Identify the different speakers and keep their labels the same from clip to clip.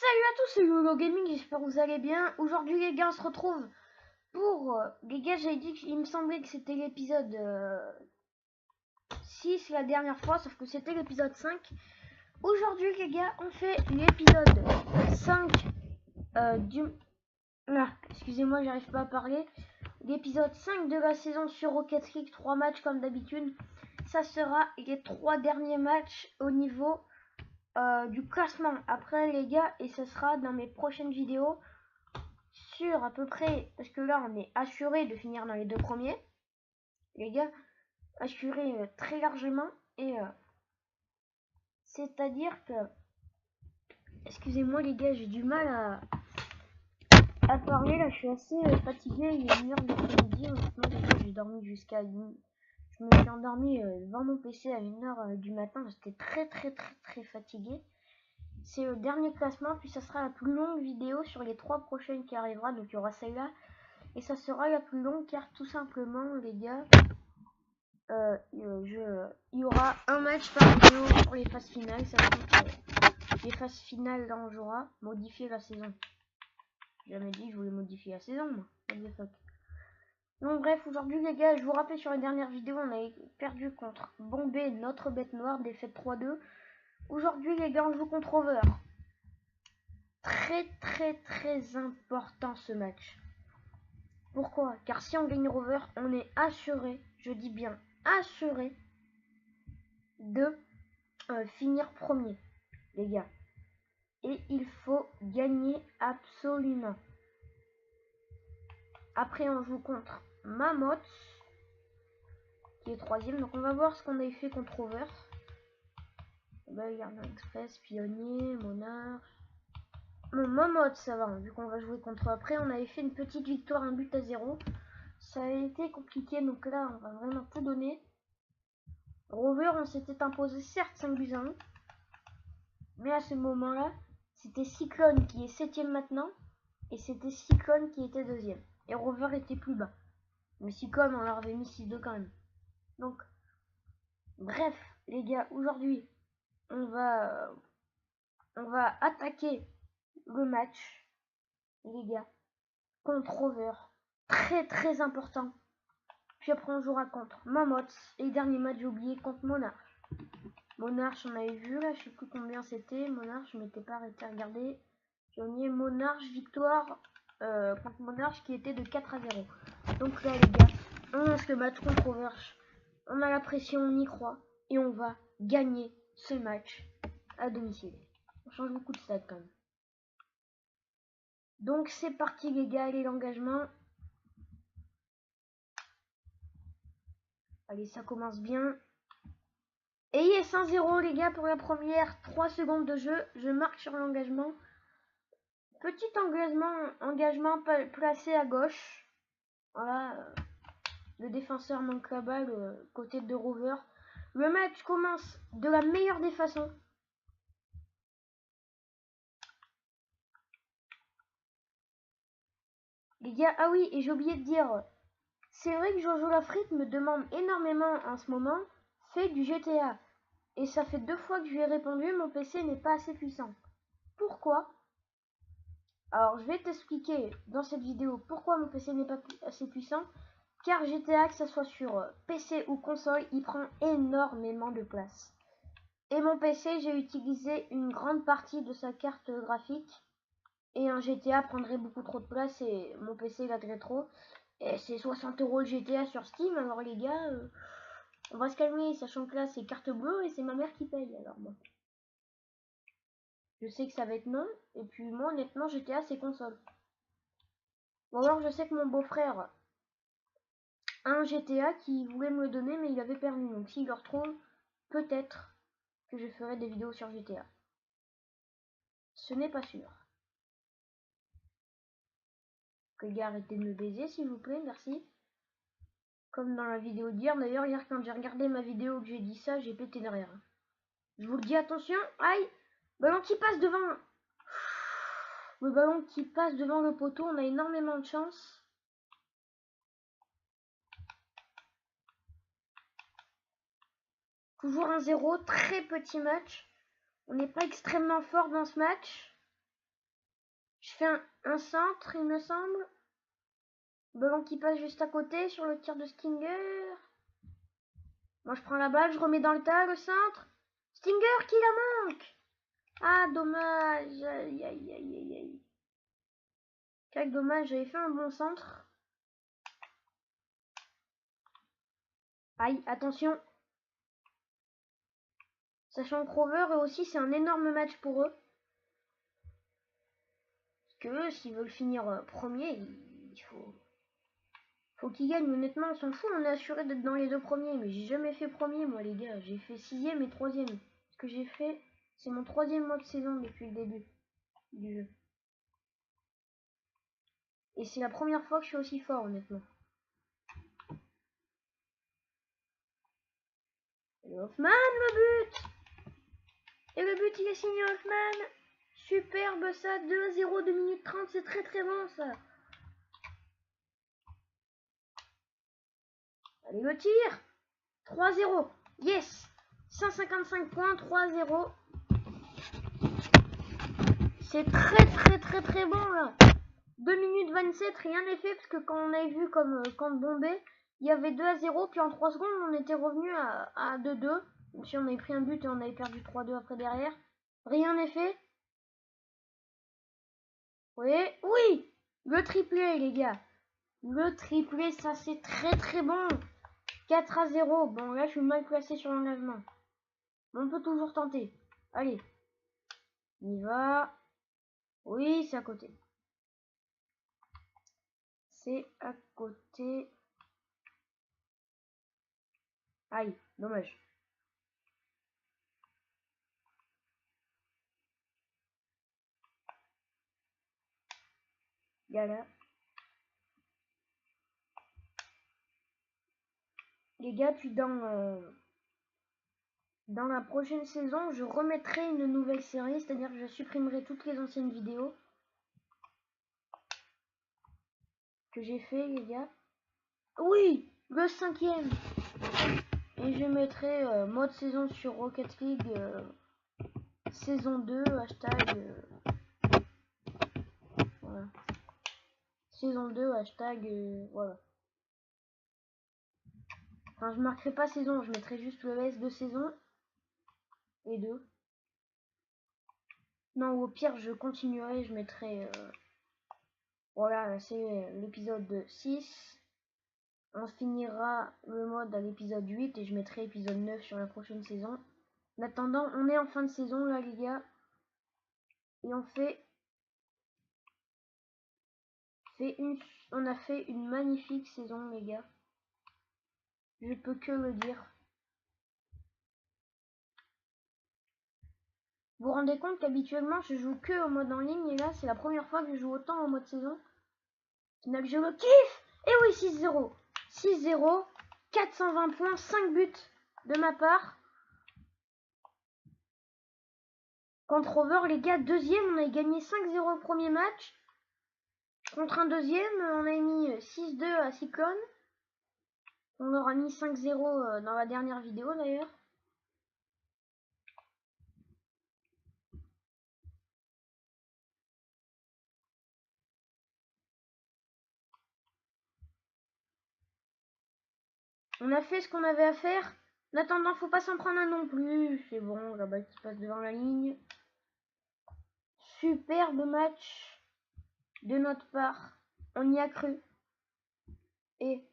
Speaker 1: Salut à tous, c'est YOLO Gaming, j'espère que vous allez bien. Aujourd'hui les gars, on se retrouve pour... les gars, j'avais dit qu'il me semblait que c'était l'épisode 6 la dernière fois, sauf que c'était l'épisode 5. Aujourd'hui les gars, on fait l'épisode 5 du... Ah, excusez-moi, j'arrive pas à parler. L'épisode 5 de la saison sur Rocket League, 3 matchs comme d'habitude. Ça sera les 3 derniers matchs au niveau... du classement après les gars, et ce sera dans mes prochaines vidéos sur à peu près, parce que là on est assuré de finir dans les 2 premiers les gars, assuré très largement, et c'est à dire que, excusez-moi les gars, j'ai du mal à parler là, je suis assez fatigué, il est 1h de l'après-midi, honnêtement les gars, j'ai dormi jusqu'à je me suis endormi devant mon PC à 1h du matin, j'étais très fatigué. C'est le dernier classement, puis ça sera la plus longue vidéo sur les 3 prochaines qui arrivera. Donc il y aura celle-là, et ça sera la plus longue car tout simplement les gars, il y aura un match par vidéo pour les phases finales. Ça que les phases finales là on jouera, modifier la saison. J'ai jamais dit que je voulais modifier la saison moi. What the fuck. Donc bref, aujourd'hui les gars, je vous rappelle sur les dernières vidéos, on a perdu contre Bombay, notre bête noire, défaite 3-2. Aujourd'hui les gars, on joue contre Over. Très important ce match. Pourquoi? Car si on gagne Rover, on est assuré, je dis bien assuré, de finir premier, les gars. Et il faut gagner absolument. Après on joue contre Mammoth, qui est 3ème. Donc on va voir ce qu'on avait fait contre Rover. Gardien Express, Pionnier, Monarch. Mon Mammoth ça va, vu qu'on va jouer contre eux. Après on avait fait une petite victoire, 1-0. Ça a été compliqué, donc là on va vraiment tout donner. Rover, on s'était imposé certes 5-1, mais à ce moment-là, c'était Cyclone qui est 7ème maintenant, et c'était Cyclone qui était 2ème. Et Rover était plus bas. Mais Cyclone, on leur avait mis 6-2 quand même. Donc, bref, les gars, aujourd'hui, on va attaquer le match, les gars, contre Rover. Très important. Puis après, on jouera contre Mammoth. Et le dernier match, j'ai oublié, contre Monarch. Monarch, on avait vu là, je sais plus combien c'était. Monarch, je m'étais pas arrêté à regarder. Pionnier, Monarch, victoire contre Monarch qui était de 4-0. Donc là, les gars, on lance le match contre Overch. On a la pression, on y croit. Et on va gagner ce match à domicile. On change beaucoup de stade quand même. Donc c'est parti, les gars, allez, l'engagement. Allez, ça commence bien. Et yes, 1-0 les gars pour la première 3 secondes de jeu. Je marque sur l'engagement. Petit engagement placé à gauche. Voilà, le défenseur manque la balle côté de Rover. Le match commence de la meilleure des façons. Les gars, ah oui, et j'ai oublié de dire, c'est vrai que Jojo Lafrite me demande énormément en ce moment, fait du GTA. Et ça fait 2 fois que je lui ai répondu, mon PC n'est pas assez puissant. Pourquoi? Alors je vais t'expliquer dans cette vidéo pourquoi mon PC n'est pas assez puissant. Car GTA, que ce soit sur PC ou console, il prend énormément de place. Et mon PC, j'ai utilisé une grande partie de sa carte graphique. Et un GTA prendrait beaucoup trop de place et mon PC l'aiderait trop. Et c'est 60 € le GTA sur Steam. Alors les gars, on va se calmer, sachant que là c'est carte bleue et c'est ma mère qui paye. Alors bon, je sais que ça va être non. Et puis moi honnêtement, GTA c'est console. Ou alors je sais que mon beau-frère a un GTA qui voulait me le donner mais il avait perdu. Donc s'il le retrouve, peut-être que je ferai des vidéos sur GTA. Ce n'est pas sûr. Les gars, arrêtez de me baiser s'il vous plaît, merci. Comme dans la vidéo d'hier, d'ailleurs hier quand j'ai regardé ma vidéo que j'ai dit ça, j'ai pété de rire. Je vous le dis, attention, aïe, ballon qui passe devant. Le ballon qui passe devant le poteau, on a énormément de chance. Toujours 1-0, très petit match. On n'est pas extrêmement fort dans ce match. Je fais un centre, il me semble. Ballon qui passe juste à côté sur le tir de Stinger. Moi, je prends la balle, je remets dans le tas, le centre. Stinger qui la manque. Ah, dommage. Aïe, aïe, aïe, aïe, aïe. Quel dommage, j'avais fait un bon centre. Aïe, attention. Sachant que Rover, eux aussi, c'est un énorme match pour eux. Parce que eux, s'ils veulent finir premier, il faut qu'ils gagnent. Honnêtement, on s'en fout, on est assuré d'être dans les 2 premiers. Mais j'ai jamais fait premier, moi, les gars. J'ai fait 6ème et 3ème. Ce que j'ai fait, c'est mon 3ème mois de saison depuis le début du jeu. Et c'est la première fois que je suis aussi fort, honnêtement. Et Hoffman, le but! Et le but, il est signé Hoffman. Superbe ça, 2-0, 2 minutes 30, c'est très très bon ça. Allez, le tir. 3-0, yes. 155 points, 3-0. C'est très très très très bon là. 2 minutes 27, rien n'est fait parce que quand on avait vu comme contre Bombay, il y avait 2-0, puis en 3 secondes on était revenu à 2-2. Même si on avait pris un but et on avait perdu 3-2 après derrière. Rien n'est fait. Oui, oui, le triplé les gars. Le triplé, ça c'est très très bon. 4-0. Bon là je suis mal placé sur l'engagement. On peut toujours tenter. Allez. On y va. Oui, c'est à côté. C'est à côté. Aïe, dommage. Gala. Les gars, puis dans la prochaine saison, je remettrai une nouvelle série, c'est-à-dire que je supprimerai toutes les anciennes vidéos que j'ai fait, les gars. Oui, le 5ème. Et je mettrai mode saison sur Rocket League saison 2, hashtag voilà. Saison 2, hashtag voilà. Enfin, je marquerai pas saison, je mettrai juste le S de saison et 2. Non, ou au pire, je continuerai, je mettrai voilà, c'est l'épisode 6. On finira le mode à l'épisode 8 et je mettrai épisode 9 sur la prochaine saison. En attendant, on est en fin de saison là les gars. Et on a fait une magnifique saison les gars. Je peux que le dire. Vous vous rendez compte qu'habituellement je joue que au mode en ligne et là c'est la première fois que je joue autant en mode saison. Final je le kiffe. Et oui 6-0. 6-0. 420 points, 5 buts de ma part. Contre Rover, les gars, deuxième, on a gagné 5-0 au premier match. Contre un deuxième, on a mis 6-2 à Cyclone. On leur a mis 5-0 dans la dernière vidéo d'ailleurs. On a fait ce qu'on avait à faire. En attendant, faut pas s'en prendre un non plus. C'est bon, la balle qui passe devant la ligne. Superbe match de notre part. On y a cru. Et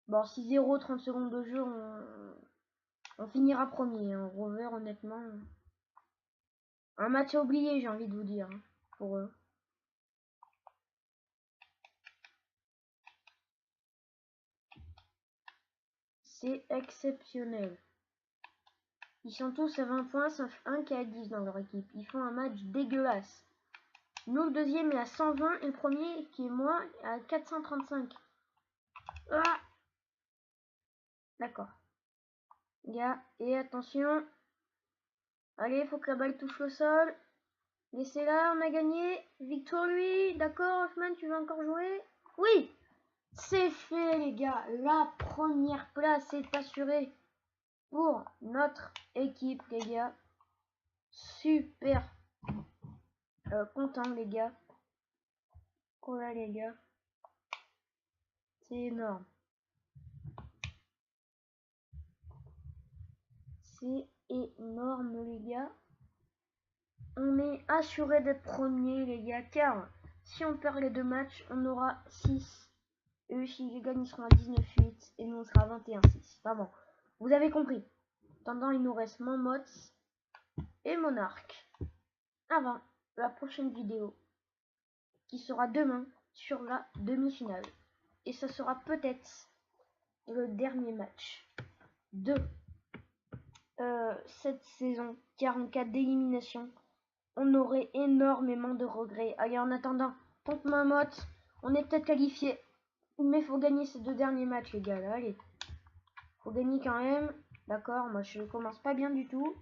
Speaker 1: bon, 6-0, 30 secondes de jeu, on finira premier. Hein. Rover, honnêtement. Un match à oublier, j'ai envie de vous dire. Hein, pour eux. C'est exceptionnel. Ils sont tous à 20 points, sauf un qui est à 10 dans leur équipe. Ils font un match dégueulasse. Nous, le deuxième est à 120 et le premier, qui est moi, à 435. Ah, d'accord. Gars, et attention. Allez, faut que la balle touche le sol. Laissez-la, on a gagné. Victoire lui. D'accord, Hoffman, tu veux encore jouer? Oui, c'est fait, les gars. La première place est assurée pour notre équipe, les gars. Super content, les gars. Oh là les gars, c'est énorme. C'est énorme les gars. On est assuré d'être premier les gars, car si on perd les 2 matchs, on aura 6. Eux, s'ils les gagnent, ils seront à 19-8 et nous on sera à 21-6. Enfin bon, vous avez compris. En attendant, il nous reste Momots et Monarque avant la prochaine vidéo qui sera demain sur la demi-finale. Et ça sera peut-être le dernier match de cette saison, car en cas d'élimination, on aurait énormément de regrets. Allez, en attendant, contre Momots, on est peut-être qualifié, mais faut gagner ces 2 derniers matchs les gars. Là, allez, faut gagner quand même. D'accord, moi je commence pas bien du tout.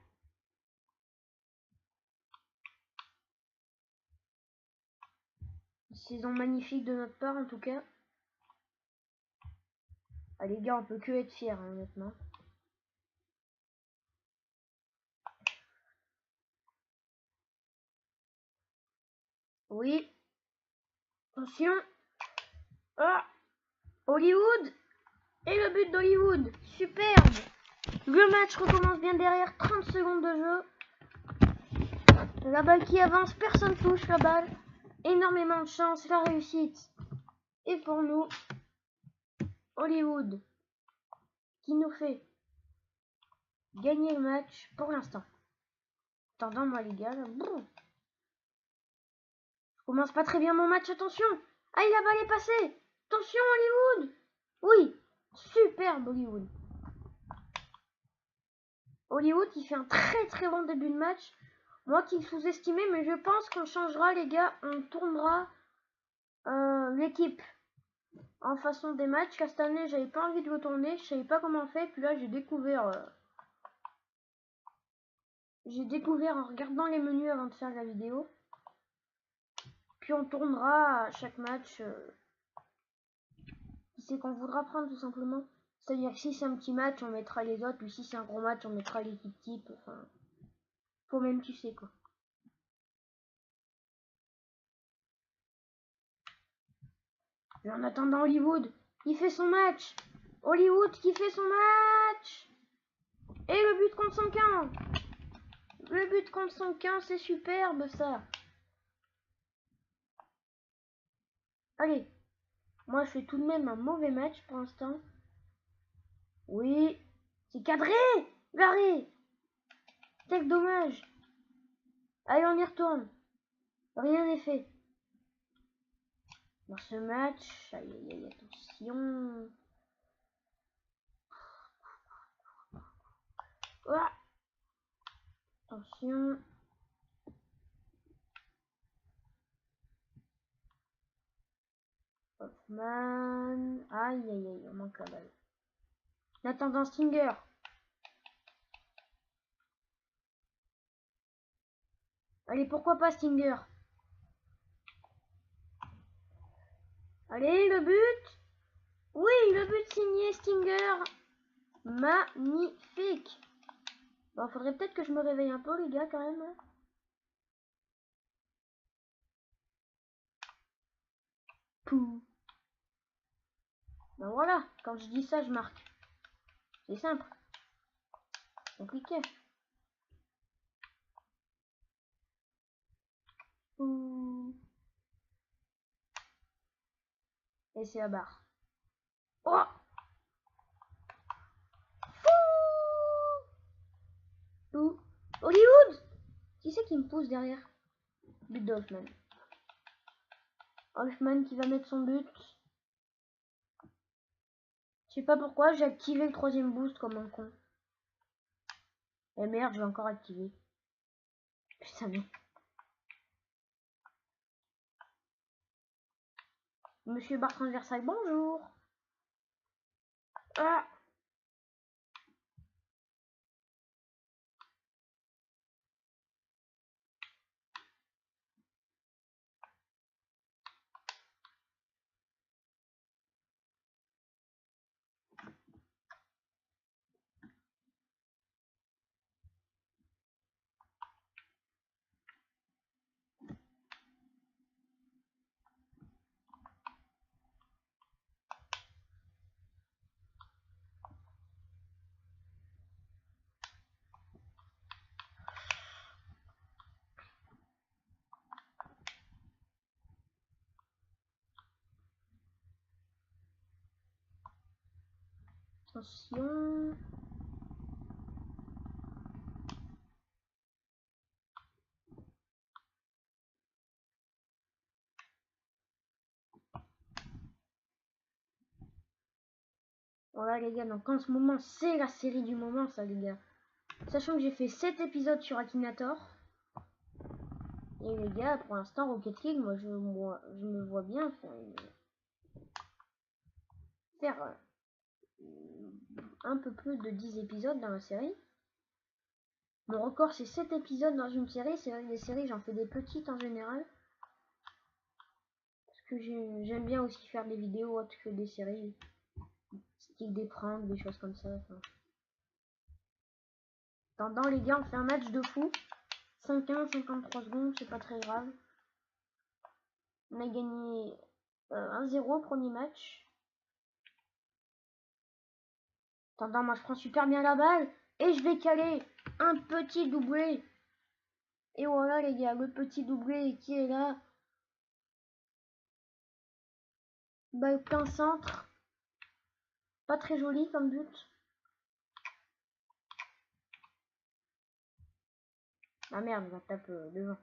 Speaker 1: Une saison magnifique de notre part en tout cas. Ah les gars, on peut que être fiers hein, honnêtement. Oui. Attention. Ah, Hollywood. Et le but d'Hollywood. Superbe. Le match recommence bien derrière. 30 secondes de jeu. La balle qui avance. Personne touche la balle. Énormément de chance. La réussite. Et pour nous, Hollywood. Qui nous fait gagner le match pour l'instant. Attendant moi les gars. Bon. Je commence pas très bien mon match. Attention. Ah, la balle est passée. Attention Hollywood. Oui. Superbe Hollywood. Hollywood qui fait un très bon début de match. Moi qui sous-estimais, mais je pense qu'on changera les gars. On tournera l'équipe en façon des matchs. Car cette année j'avais pas envie de le tourner. Je savais pas comment on fait. Puis là j'ai découvert en regardant les menus avant de faire la vidéo. Puis on tournera à chaque match qui c'est qu'on voudra prendre tout simplement. C'est-à-dire que si c'est un petit match, on mettra les autres. Puis si c'est un gros match, on mettra l'équipe type. Enfin, faut même tu sais quoi. Et en attendant Hollywood, il fait son match. Hollywood qui fait son match. Et le but contre son camp. Le but contre son camp, c'est superbe ça. Allez, moi je fais tout de même un mauvais match pour l'instant. Oui, c'est cadré. Garé. Quel dommage. Allez, on y retourne. Rien n'est fait. Dans ce match, aïe aïe aïe, attention. Ah, attention. Hoffman. Aïe aïe aïe, on manque la balle. En attendant Stinger. Allez, pourquoi pas Stinger? Allez, le but. Oui, le but signé Stinger. Magnifique. Bon, faudrait peut-être que je me réveille un peu, les gars, quand même. Pouh. Ben voilà, quand je dis ça, je marque. C'est simple. Compliqué. Pouh. Et c'est la barre. Oh. Pouh. Hollywood. Qui c'est qui me pousse derrière? But d'Hoffman. Hoffman qui va mettre son but. Je sais pas pourquoi, j'ai activé le 3ème boost comme un con. Et merde, je vais encore activer. Putain, mais... Monsieur Bertrand Versailles, bonjour. Ah. Attention. Voilà les gars, donc en ce moment c'est la série du moment ça les gars. Sachant que j'ai fait 7 épisodes sur Akinator. Et les gars, pour l'instant Rocket League, moi je me vois bien faire un peu plus de 10 épisodes dans la série. Mon record c'est 7 épisodes dans une série. C'est vrai que les séries j'en fais des petites en général. Parce que j'aime bien aussi faire des vidéos autres que des séries. Des pranks, des choses comme ça. Enfin. Attendant les gars, on fait un match de fou. 5-1, 53 secondes, c'est pas très grave. On a gagné 1-0 premier match. Attendant, moi je prends super bien la balle. Et je vais caler un petit doublé. Et voilà les gars, le petit doublé qui est là. Balle plein centre. Pas très joli comme but. Ah merde, on va taper devant.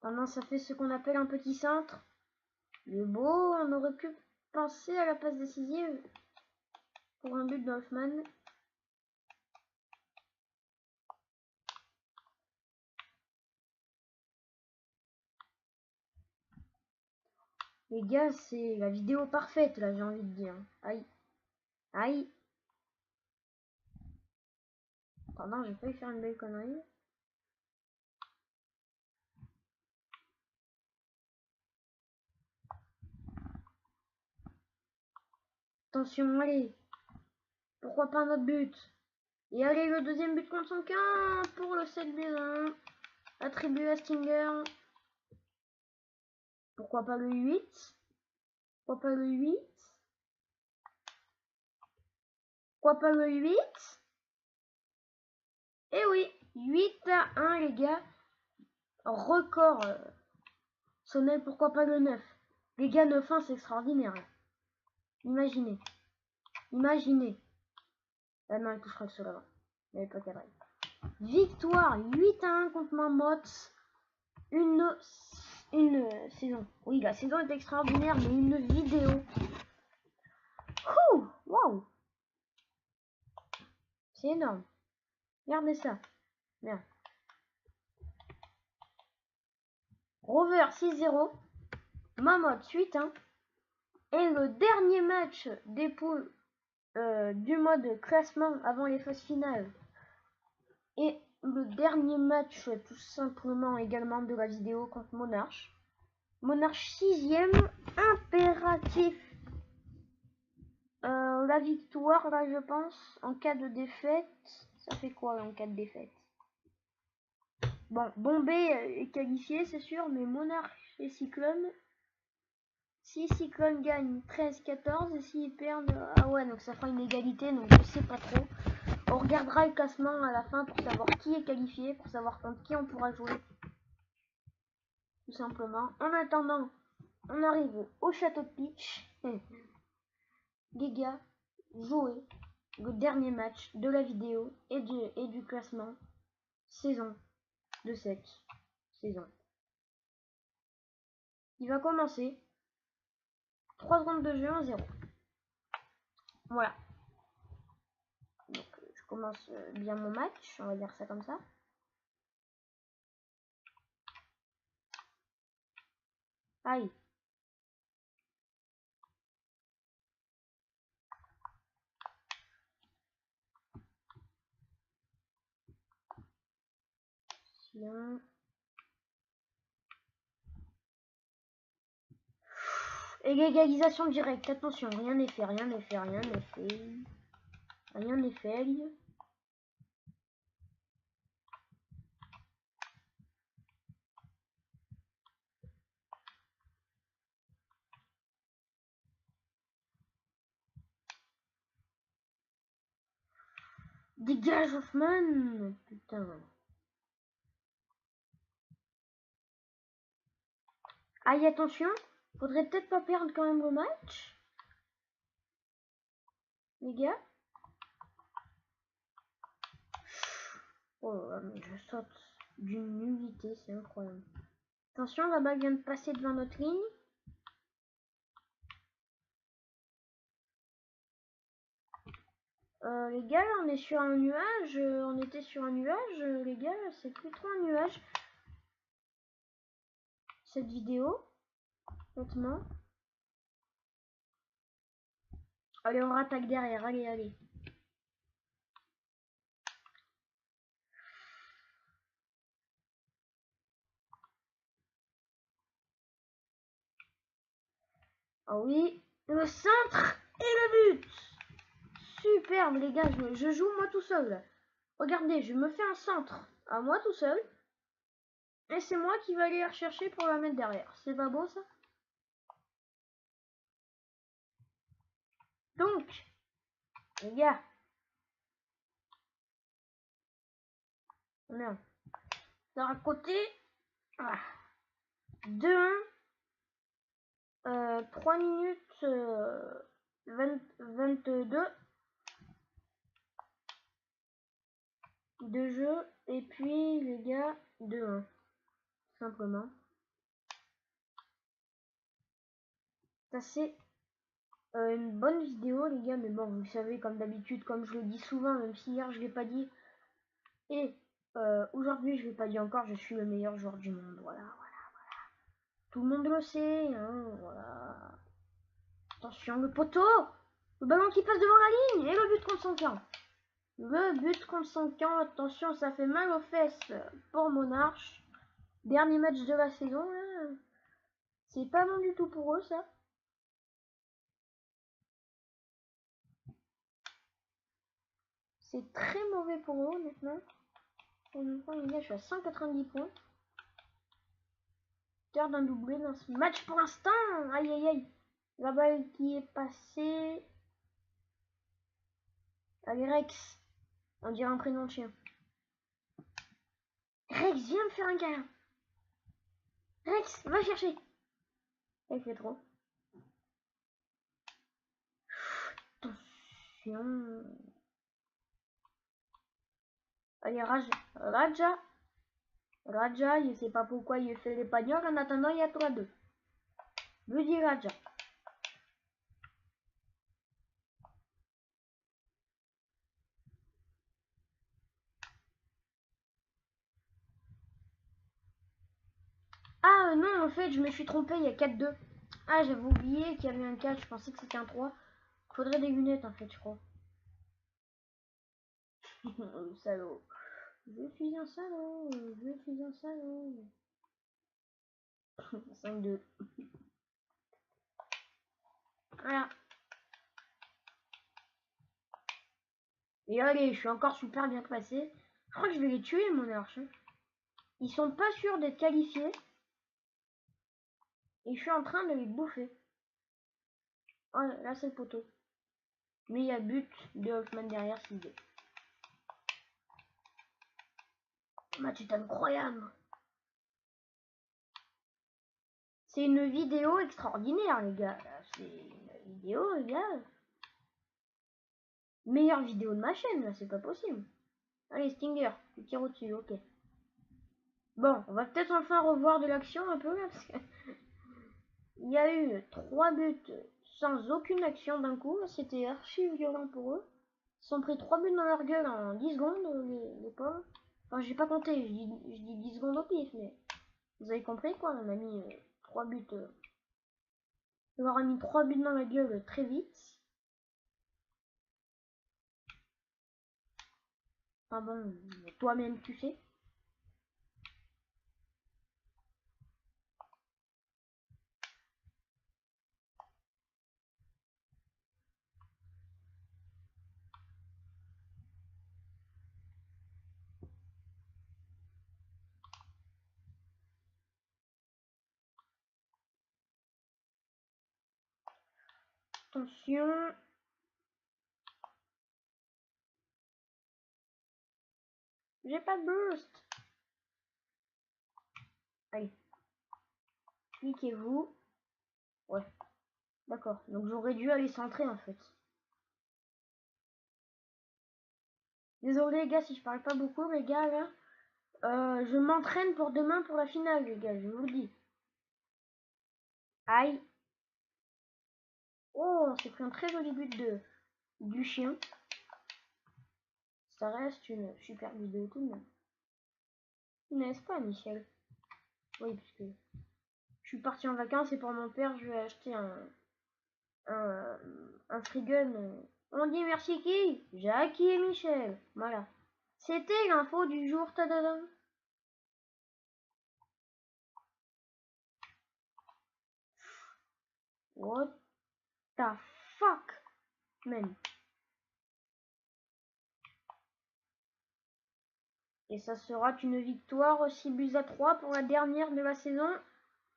Speaker 1: Maintenant, ça fait ce qu'on appelle un petit centre. Il est beau, on aurait pu penser à la passe décisive pour un but d'Hoffman. Les gars, c'est la vidéo parfaite, là, j'ai envie de dire. Aïe. Aïe. Pardon, j'ai failli faire une belle connerie. Attention, allez. Pourquoi pas un autre but? Et allez, le deuxième but contre son camp pour le 7-1. Attribué à Stinger. Pourquoi pas le 8? Pourquoi pas le 8? Pourquoi pas le 8? Eh oui, 8-1 les gars. Record Sonnel, pourquoi pas le 9? Les gars, 9-1 c'est extraordinaire. Imaginez. Imaginez. Ah non, il touchera que cela. Il n'avait pas cadré. Victoire 8-1 contre Mammoth. Une saison. Oui, la saison est extraordinaire, mais une vidéo. Ouh, waouh. C'est énorme. Regardez ça. Merde. Rover 6-0. Mammoth 8-1. Et le dernier match des poules du mode classement avant les phases finales. Et le dernier match tout simplement également de la vidéo contre Monarch. Monarch 6ème, impératif. La victoire là je pense, en cas de défaite, ça fait quoi en cas de défaite? Bon, Bombay est qualifié c'est sûr, mais Monarch et Cyclone, si Cyclone gagne 13-14 et s'ils perdent, ah ouais donc ça fera une égalité donc je sais pas trop. On regardera le classement à la fin pour savoir qui est qualifié, pour savoir contre qui on pourra jouer. Tout simplement. En attendant, on arrive au château de Peach. Les gars, jouez le dernier match de la vidéo et du classement saison de cette saison. Il va commencer. 3 secondes de jeu, 1-0. Voilà. Donc je commence bien mon match, on va dire ça comme ça. Aïe. Tiens. Et l'égalisation directe, attention, rien n'est fait, rien n'est fait, rien n'est fait. Rien n'est fait. Dégage Hoffman. Putain. Aïe, attention. Faudrait peut-être pas perdre quand même le match. les gars. Oh là là, mais je saute d'une nullité, c'est incroyable. Attention, la balle vient de passer devant notre ligne. Les gars, on est sur un nuage. On était sur un nuage. Les gars, c'est plus trop un nuage. Cette vidéo, honnêtement. Allez, on rattaque derrière. Allez, allez. Ah oui, le centre et le but. Superbe, les gars. Je joue moi tout seul. Regardez, je me fais un centre à moi tout seul. Et c'est moi qui vais aller la rechercher pour la mettre derrière. C'est pas beau ça? Donc, les gars. Merde. D'un côté. Ah, 2-1. 3 minutes 22 de jeu. Et puis, les gars, 2-1. Simplement. Ça, c'est une bonne vidéo, les gars. Mais bon, vous savez, comme d'habitude, comme je le dis souvent, même si hier je l'ai pas dit. Et aujourd'hui, je l'ai pas dit encore, je suis le meilleur joueur du monde. Voilà, voilà, voilà. Tout le monde le sait, hein, voilà. Attention, le poteau! Le ballon qui passe devant la ligne! Et le but contre son camp. Le but contre son camp. Attention, ça fait mal aux fesses pour Monarch. Dernier match de la saison. Hein. C'est pas bon du tout pour eux, ça. C'est très mauvais pour eux, maintenant. Pour l'instant, les gars, je suis à 190 points. Garde un doublé dans ce match pour l'instant. Aïe, aïe, aïe. La balle qui est passée. Allez, Rex. On dirait un prénom de chien. Rex, viens me faire un câlin. Rex, va chercher. Il fait trop. Attention. Allez, Raja. Raja, je sais pas pourquoi il fait l'espagnol. En attendant, il y a 3-2. Je dis Raja. Ah non, en fait, je me suis trompé, il y a 4-2. Ah, j'avais oublié qu'il y avait un 4, je pensais que c'était un 3. Faudrait des lunettes, en fait, je crois. Salaud. Je suis un salaud, je suis un salaud. 5-2. Voilà. Et allez, je suis encore super bien placé. Je crois que je vais les tuer, mon arche. Ils sont pas sûrs d'être qualifiés. Et je suis en train de les bouffer. Oh, là, c'est le poteau. Mais il y a but de Hoffman derrière, s'il veut. Le match est incroyable. C'est une vidéo extraordinaire, les gars. C'est une vidéo, les gars. Meilleure vidéo de ma chaîne, là, c'est pas possible. Allez, Stinger, tu tires au-dessus, ok. Bon, on va peut-être enfin revoir de l'action un peu, là, parce que... Il y a eu 3 buts sans aucune action d'un coup. C'était archi violent pour eux. Ils se sont pris 3 buts dans leur gueule en 10 secondes, les pauvres. Enfin, j'ai pas compté, je dis 10 secondes au pif, mais vous avez compris quoi. On a mis 3 buts. On leur a mis 3 buts dans la gueule très vite. Enfin bon, toi-même tu sais. Attention. J'ai pas de boost. Allez. Cliquez-vous. Ouais. D'accord. Donc j'aurais dû aller centrer en fait. Désolé les gars si je parle pas beaucoup les gars là. Je m'entraîne pour demain pour la finale les gars, je vous le dis. Aïe. Oh, c'est pris un très joli but du chien. Ça reste une super vidéo tout de même. N'est-ce pas Michel? Oui, parce que je suis parti en vacances et pour mon père je vais acheter un free gun. On dit merci qui? Jackie et Michel. Voilà. C'était l'info du jour. Tadadam. What the fuck, man. Et ça sera une victoire 6 buts à 3 pour la dernière de la saison.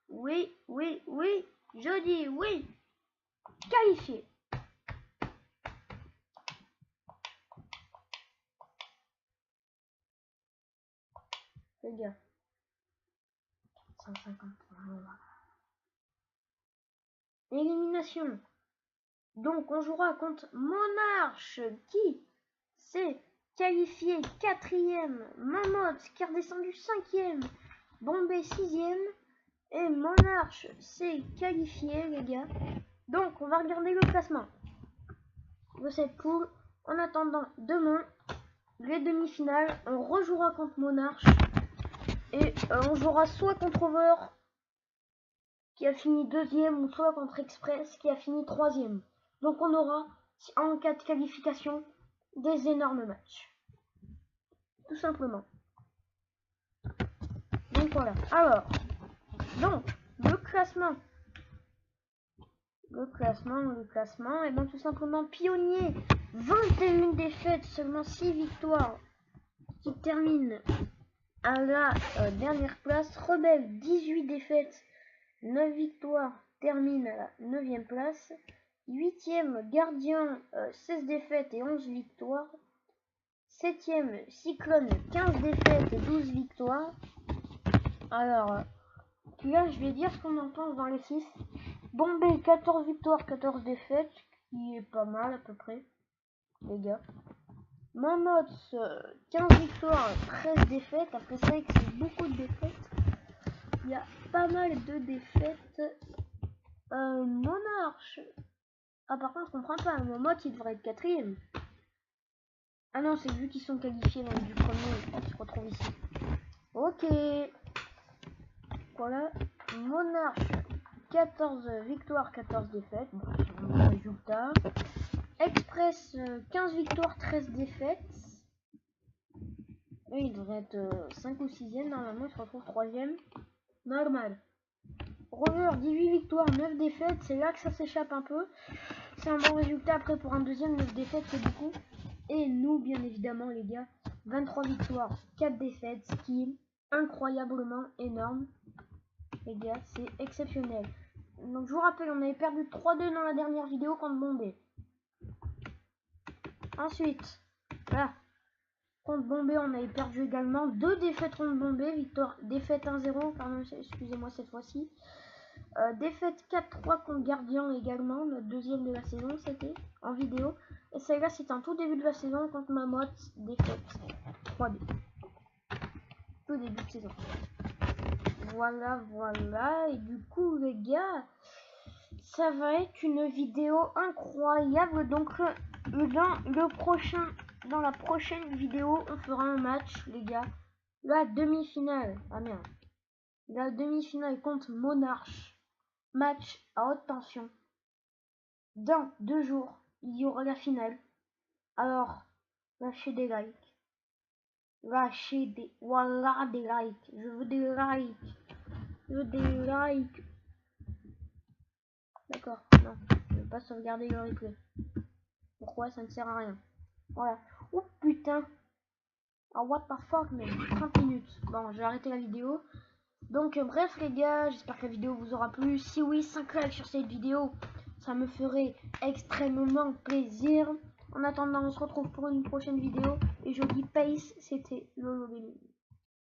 Speaker 1: Oui, oui, oui. Je dis oui. Qualifié. Les gars. 150 points. Élimination. Donc on jouera contre Monarch qui s'est qualifié 4ème, Mammoth qui est redescendu 5ème, Bombay 6ème et Monarch s'est qualifié les gars. Donc on va regarder le classement de cette poule. En attendant demain les demi-finales, on rejouera contre Monarch et on jouera soit contre Over qui a fini 2ème ou soit contre Express qui a fini 3ème. Donc on aura en cas de qualification des énormes matchs. Tout simplement. Donc voilà. Alors, donc, le classement. Et bien tout simplement, Pionnier, 21 défaites, seulement 6 victoires, qui termine à la dernière place. Rebelle, 18 défaites, 9 victoires, termine à la 9ème place. 8ème, Gardien, 16 défaites et 11 victoires. 7ème, Cyclone, 15 défaites et 12 victoires. Alors, là, je vais dire ce qu'on en pense dans les 6. Bombay, 14 victoires, 14 défaites, qui est pas mal à peu près, les gars. Mammoth, 15 victoires, 13 défaites. Après ça, c'est beaucoup de défaites. Il y a pas mal de défaites. Monarch. Ah, par contre, je comprends pas. Mammoth, il devrait être 4ème. Ah non, c'est vu qu'ils sont qualifiés donc, du premier, qui se retrouve ici. Ok. Voilà. Monarch, 14 victoires, 14 défaites. Bon, c'est un bon résultat. Express, 15 victoires, 13 défaites. Oui, il devrait être 5 ou 6ème. Normalement, il se retrouve 3ème. Normal. Rover, 18 victoires, 9 défaites. C'est là que ça s'échappe un peu. C'est un bon résultat. Après, pour un deuxième, 9 défaites, c'est beaucoup. Et nous, bien évidemment, les gars, 23 victoires, 4 défaites, ce qui est incroyablement énorme. Les gars, c'est exceptionnel. Donc, je vous rappelle, on avait perdu 3-2 dans la dernière vidéo contre Bombay. Ensuite, là, contre Bombay, on avait perdu également 2 défaites contre Bombay. Victoire, défaite 1-0, pardon, excusez-moi cette fois-ci. Défaite 4-3 contre Gardien également, notre deuxième de la saison, c'était en vidéo. Et celle-là, c'était un tout début de la saison contre Mammoth, défaite 3-2. Tout début de saison. Voilà, voilà. Et du coup, les gars, ça va être une vidéo incroyable. Donc, dans la prochaine vidéo, on fera un match, les gars. La demi-finale. Ah merde. La demi-finale contre Monarch. Match à haute tension. Dans 2 jours, il y aura la finale. Alors, lâchez des likes. Lâchez des... Voilà, des likes. Je veux des likes. Je veux des likes. D'accord, non. Je vais pas sauvegarder le replay. Pourquoi? Ça ne sert à rien. Voilà. Oh putain. Ah what the fuck, mais 30 minutes. Bon, je vais arrêter la vidéo. Donc, bref les gars, j'espère que la vidéo vous aura plu. Si oui, 5 likes sur cette vidéo. Ça me ferait extrêmement plaisir. En attendant, on se retrouve pour une prochaine vidéo. Et je dis peace, c'était Lolo Gaming.